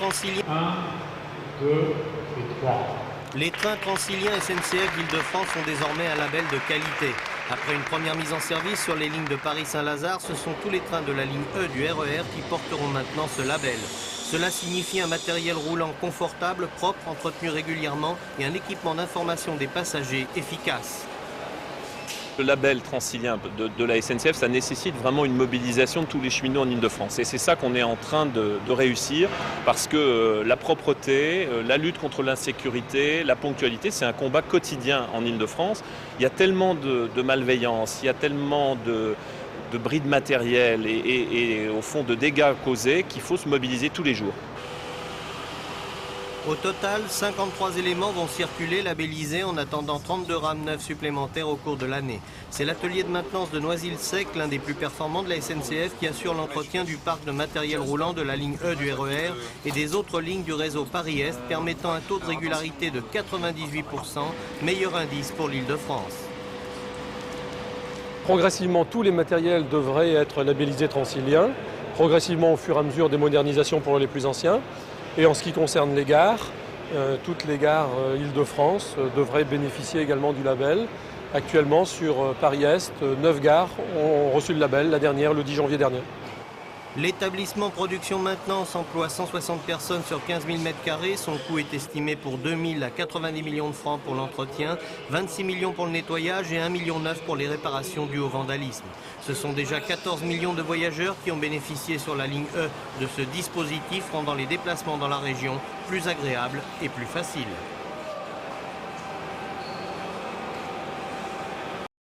Transilien. 1, 2 et 3. Les trains Transiliens SNCF d'Île-de-France ont désormais un label de qualité. Après une première mise en service sur les lignes de Paris-Saint-Lazare, ce sont tous les trains de la ligne E du RER qui porteront maintenant ce label. Cela signifie un matériel roulant confortable, propre, entretenu régulièrement et un équipement d'information des passagers efficace. Le label Transilien de la SNCF, ça nécessite vraiment une mobilisation de tous les cheminots en Île-de-France. Et c'est ça qu'on est en train de réussir, parce que la propreté, la lutte contre l'insécurité, la ponctualité, c'est un combat quotidien en Île-de-France. Il y a tellement de malveillance, il y a tellement de bris de matériel et au fond de dégâts causés qu'il faut se mobiliser tous les jours. Au total, 53 éléments vont circuler labellisés en attendant 32 rames neuves supplémentaires au cours de l'année. C'est l'atelier de maintenance de Noisy-le-Sec, l'un des plus performants de la SNCF, qui assure l'entretien du parc de matériel roulant de la ligne E du RER et des autres lignes du réseau Paris-Est, permettant un taux de régularité de 98%, meilleur indice pour l'Île-de-France. Progressivement, tous les matériels devraient être labellisés Transilien, progressivement au fur et à mesure des modernisations pour les plus anciens. Et en ce qui concerne les gares, toutes les gares Île-de-France devraient bénéficier également du label. Actuellement, sur Paris-Est, 9 gares ont reçu le label, la dernière le 10 janvier dernier. L'établissement production-maintenance emploie 160 personnes sur 15 000 m². Son coût est estimé pour 2 000 à 90 millions de francs pour l'entretien, 26 millions pour le nettoyage et 1,9 million pour les réparations dues au vandalisme. Ce sont déjà 14 millions de voyageurs qui ont bénéficié sur la ligne E de ce dispositif, rendant les déplacements dans la région plus agréables et plus faciles.